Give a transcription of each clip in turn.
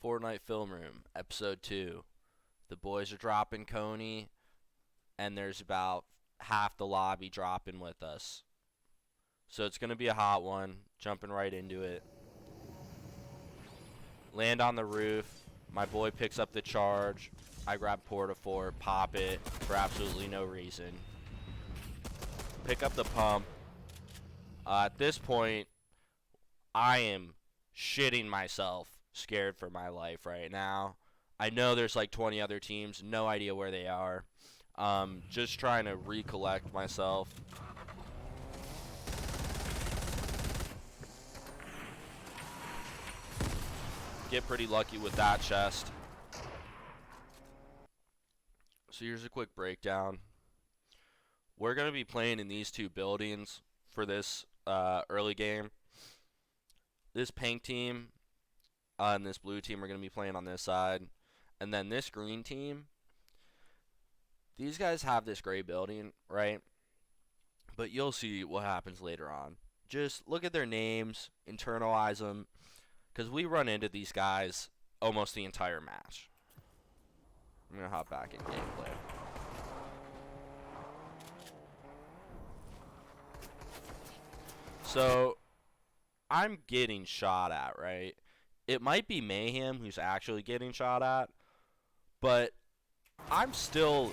Fortnite Film Room, Episode 2. The boys are dropping Coney, and there's about half the lobby dropping with us. So it's going to be a hot one, jumping right into it. Land on the roof. My boy picks up the charge. I grab Port-a-Fort, pop it for absolutely no reason. Pick up the pump. At this point, I am shitting myself, scared for my life right now. I know there's like 20 other teams, no idea where they are. Just trying to recollect myself. Get pretty lucky with that chest. So here's a quick breakdown. We're going to be playing in these two buildings for this early game. This pink team and this blue team are going to be playing on this side. And then this green team, these guys have this gray building, right? But you'll see what happens later on. Just look at their names, internalize them, because we run into these guys almost the entire match. I'm going to hop back in gameplay. So, I'm getting shot at, right? It might be Mayhem who's actually getting shot at, but I'm still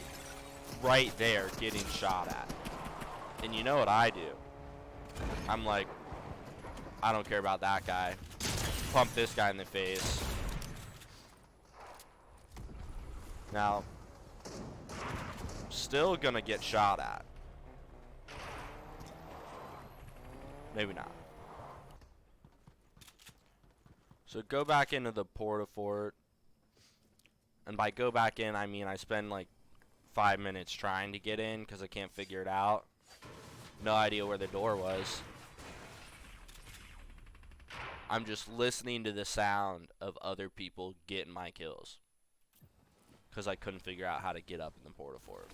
right there getting shot at. And you know what I do? I'm like, I don't care about that guy. Pump this guy in the face. Now, still gonna get shot at. Maybe not. So go back into the Port-a-Fort. And by go back in, I mean I spend like 5 minutes trying to get in because I can't figure it out. No idea where the door was. I'm just listening to the sound of other people getting my kills because I couldn't figure out how to get up in the Port-a-Fort.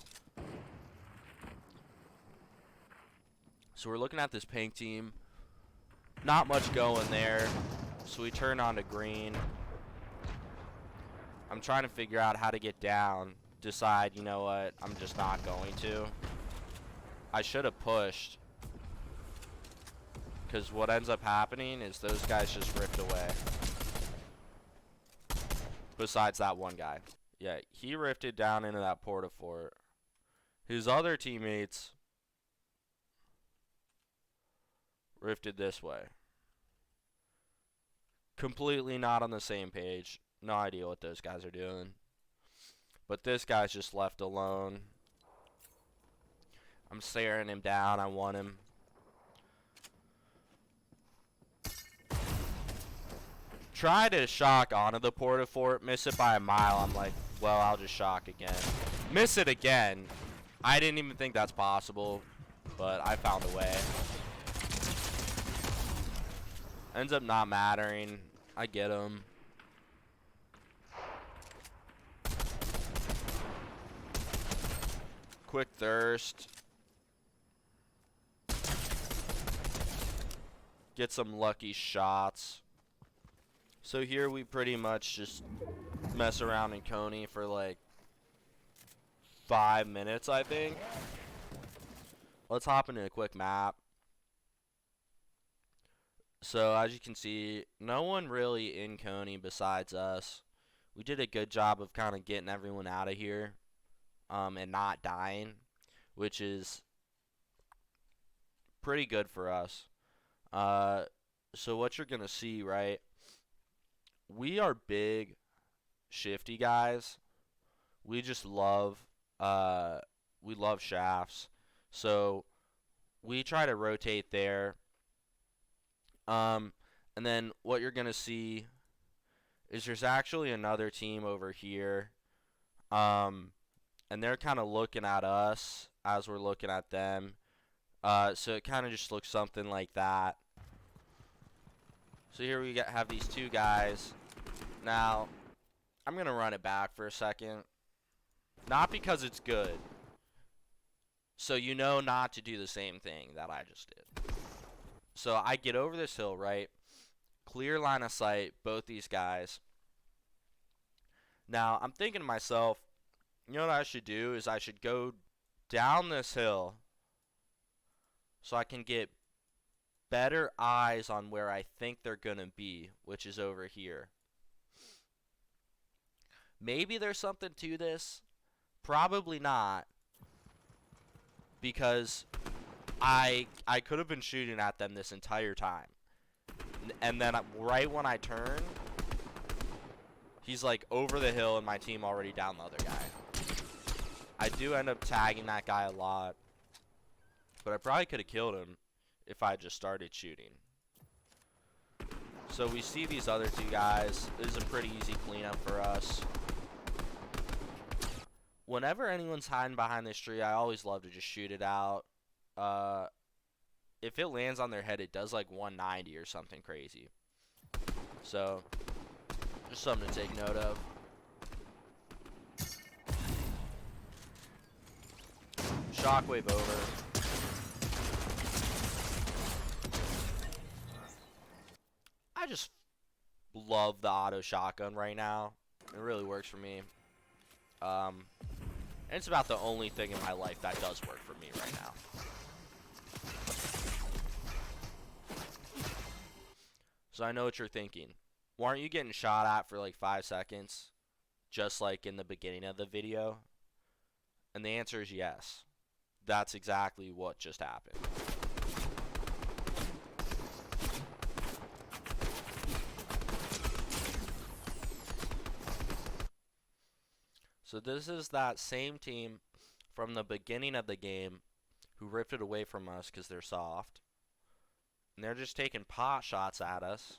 So we're looking at this pink team. Not much going there. So we turn on to green. I'm trying to figure out how to get down. Decide, you know what, I'm just not going to. I should have pushed. Because what ends up happening is those guys just ripped away. Besides that one guy. Yeah, he rifted down into that Port-a-Fort. His other teammates rifted this way. Completely not on the same page. No idea what those guys are doing. But this guy's just left alone. I'm staring him down. I want him. Try to shock onto the Port-a-Fort. Miss it by a mile. I'm like, well, I'll just shock again. Miss it again. I didn't even think that's possible. But I found a way. Ends up not mattering. I get him. Quick thirst. Get some lucky shots. So here we pretty much just mess around in Coney for like 5 minutes, I think. Let's hop into a quick map. So as you can see, no one really in Coney besides us. We did a good job of kind of getting everyone out of here and not dying, which is pretty good for us. So what you're going to see, right, we are big, shifty guys. We just love, we love shafts. So we try to rotate there. And then what you're going to see is there's actually another team over here. And they're kind of looking at us as we're looking at them. So it kind of just looks something like that. So here we have these two guys. Now, I'm going to run it back for a second. Not because it's good. So you know not to do the same thing that I just did. So I get over this hill, right? Clear line of sight, both these guys. Now, I'm thinking to myself, you know what I should do is I should go down this hill so I can get better eyes on where I think they're going to be, which is over here. Maybe there's something to this. Probably not, because I could have been shooting at them this entire time. And then right when I turn, he's like over the hill and my team already down the other guy. I do end up tagging that guy a lot, but I probably could have killed him if I just started shooting. So we see these other two guys. This is a pretty easy cleanup for us. Whenever anyone's hiding behind this tree, I always love to just shoot it out. If it lands on their head, it does like 190 or something crazy. So, just something to take note of. Shockwave over. I just love the auto shotgun right now. It really works for me. And it's about the only thing in my life that does work for me right now. So I know what you're thinking. Why aren't you getting shot at for like 5 seconds? Just like in the beginning of the video? And the answer is yes. That's exactly what just happened. So this is that same team from the beginning of the game who ripped it away from us because they're soft. And they're just taking pot shots at us.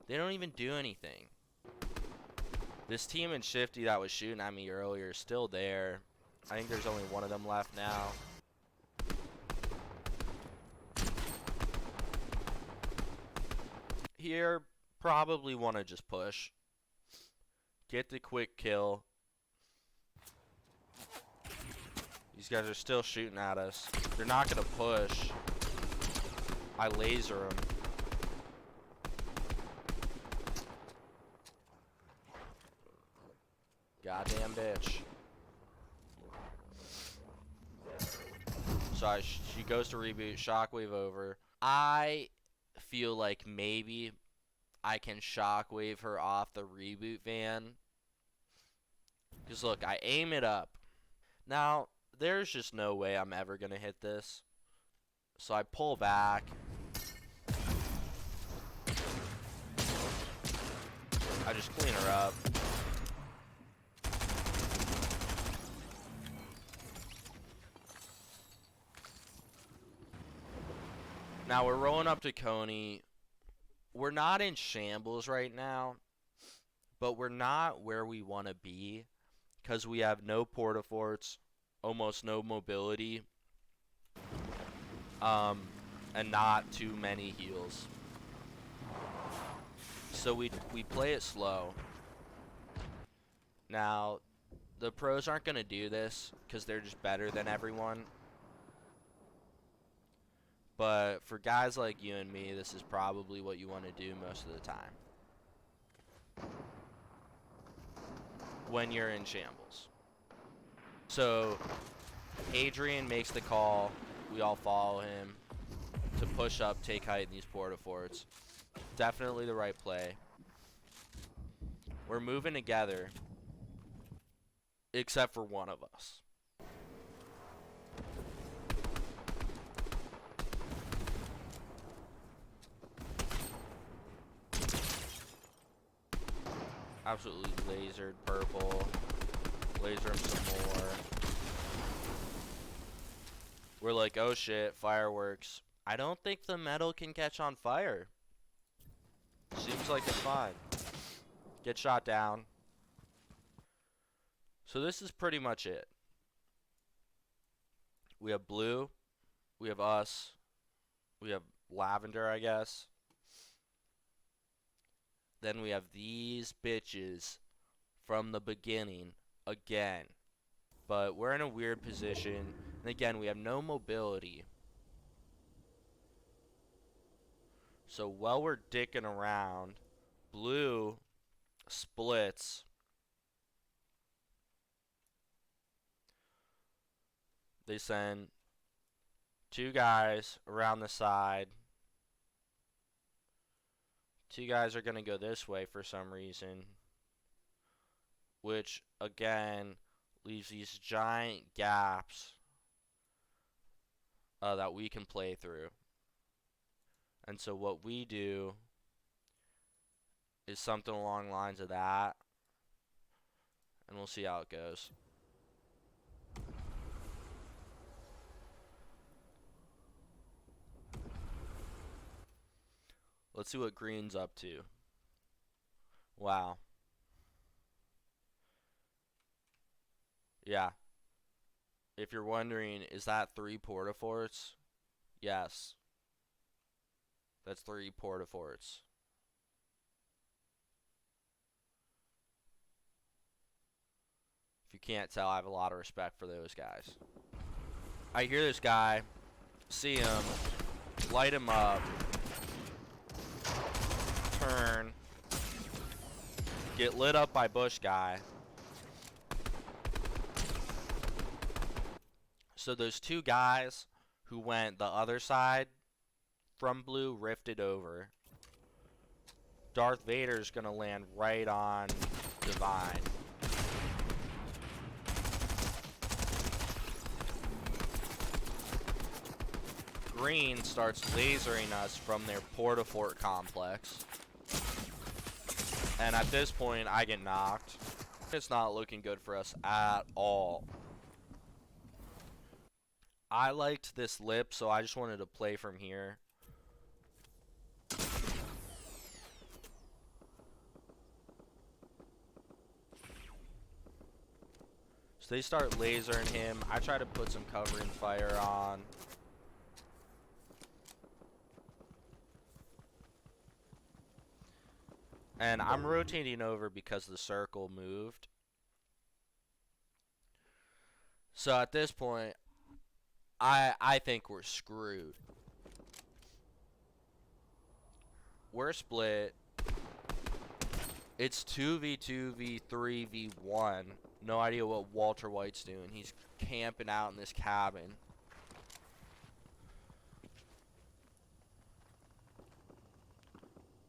They don't even do anything. This team in Shifty that was shooting at me earlier is still there. I think there's only one of them left now. Here, probably want to just push. Get the quick kill. These guys are still shooting at us. They're not going to push. I laser them. Goddamn bitch. So she goes to reboot. Shockwave over. I feel like maybe I can shockwave her off the reboot van. Because look, I aim it up. Now, there's just no way I'm ever going to hit this. So I pull back. I just clean her up. Now we're rolling up to Coney. We're not in shambles right now, but we're not where we want to be because we have no portaforts, almost no mobility, and not too many heals. So we play it slow. Now, the pros aren't going to do this because they're just better than everyone. But for guys like you and me, this is probably what you want to do most of the time when you're in shambles. So Adrian makes the call. We all follow him to push up, take height in these portaforts. Definitely the right play. We're moving together, except for one of us. Absolutely lasered purple. Laser him some more. We're like, oh shit, fireworks. I don't think the metal can catch on fire. Seems like it's fine. Get shot down. So this is pretty much it. We have blue. We have us. We have lavender, I guess. Then we have these bitches from the beginning again. But we're in a weird position. And again, we have no mobility. So while we're dicking around, blue splits They send 2 guys around the side. 2 guys are going to go this way for some reason, which again leaves these giant gaps that we can play through. And so what we do is something along the lines of that, and we'll see how it goes. Let's see what green's up to. Wow. Yeah. If you're wondering, is that 3 porta-forts? Yes. That's 3 porta-forts. If you can't tell, I have a lot of respect for those guys. I hear this guy, see him, light him up, turn, get lit up by bush guy. So those 2 guys who went the other side from blue rifted over. Darth Vader's gonna land right on Divine. Green starts lasering us from their porta-fort complex. And at this point, I get knocked. It's not looking good for us at all. I liked this lip, so I just wanted to play from here. So they start lasering him. I try to put some covering fire on. And I'm rotating over because the circle moved. So at this point, I think we're screwed. We're split. It's 2v2, v3, v1. No idea what Walter White's doing. He's camping out in this cabin.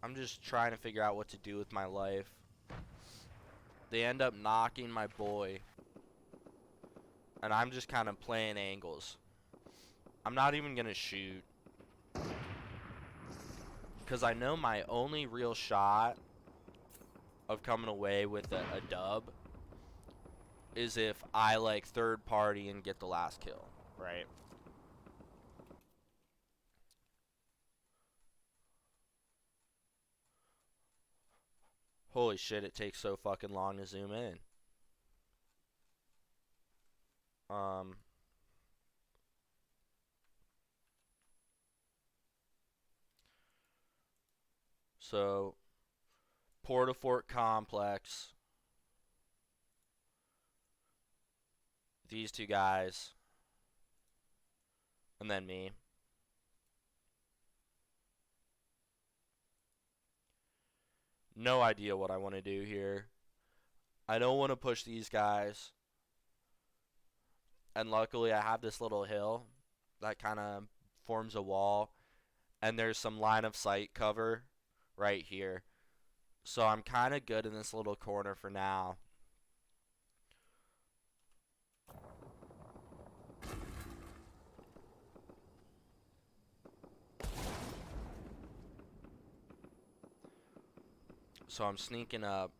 I'm just trying to figure out what to do with my life. They end up knocking my boy. And I'm just kind of playing angles. I'm not even going to shoot. Because I know my only real shot of coming away with a dub is if I like third party and get the last kill, right? Holy shit, it takes so fucking long to zoom in. So Porta-Fort complex. These 2 guys. And then me. No idea what I want to do here. I don't want to push these guys. And luckily I have this little hill that kind of forms a wall. And there's some line of sight cover right here. So I'm kind of good in this little corner for now. So I'm sneaking up.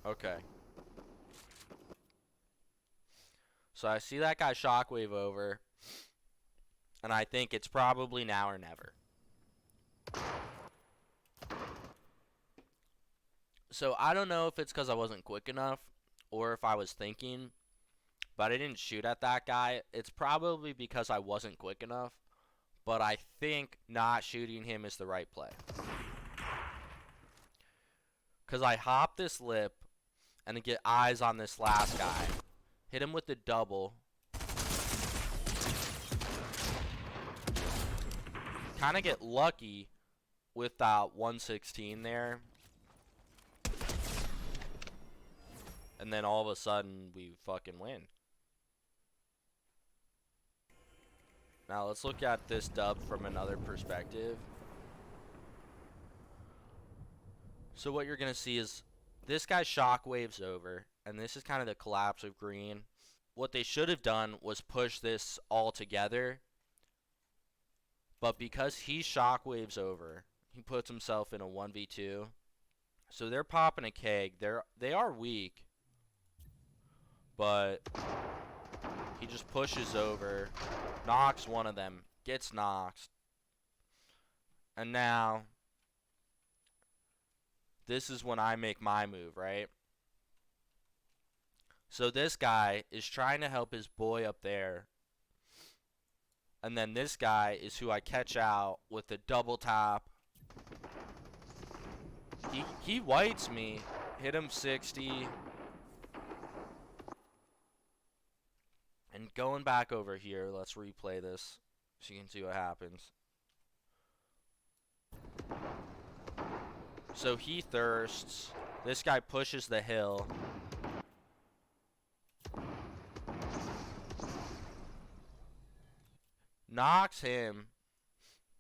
Okay. So I see that guy shockwave over. And I think it's probably now or never. So I don't know if it's because I wasn't quick enough or if I was thinking, but I didn't shoot at that guy. It's probably because I wasn't quick enough, but I think not shooting him is the right play. Because I hop this lip and get eyes on this last guy. Hit him with the double. Kind of get lucky with that 116 there. and then all of a sudden we fucking win. Now let's look at this dub from another perspective. So what you're going to see is this guy shockwaves over, and this is kind of the collapse of green. What they should have done was push this all together, but because he shockwaves over, he puts himself in a 1v2. So they're popping a keg. They are weak, but he just pushes over, knocks one of them, gets knocked, and now this is when I make my move, right? So this guy is trying to help his boy up there, and then this guy is who I catch out with the double tap. He whites me, hit him 60. And going back over here, let's replay this so you can see what happens. So he thirsts. This guy pushes the hill. Knocks him.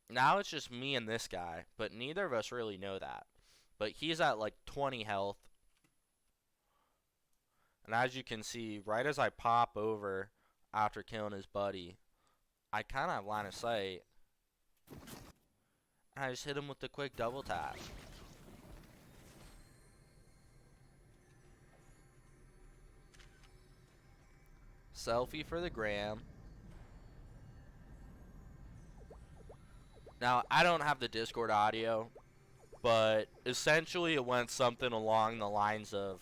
Now it's just me and this guy, but neither of us really know that. But he's at like 20 health. And as you can see, right as I pop over after killing his buddy, I kind of have line of sight. And I just hit him with the quick double tap. Selfie for the gram. Now, I don't have the Discord audio, but essentially it went something along the lines of,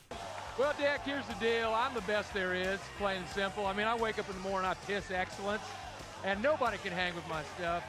well, Dick, here's the deal. I'm the best there is, plain and simple. I mean, I wake up in the morning, I piss excellence, and nobody can hang with my stuff.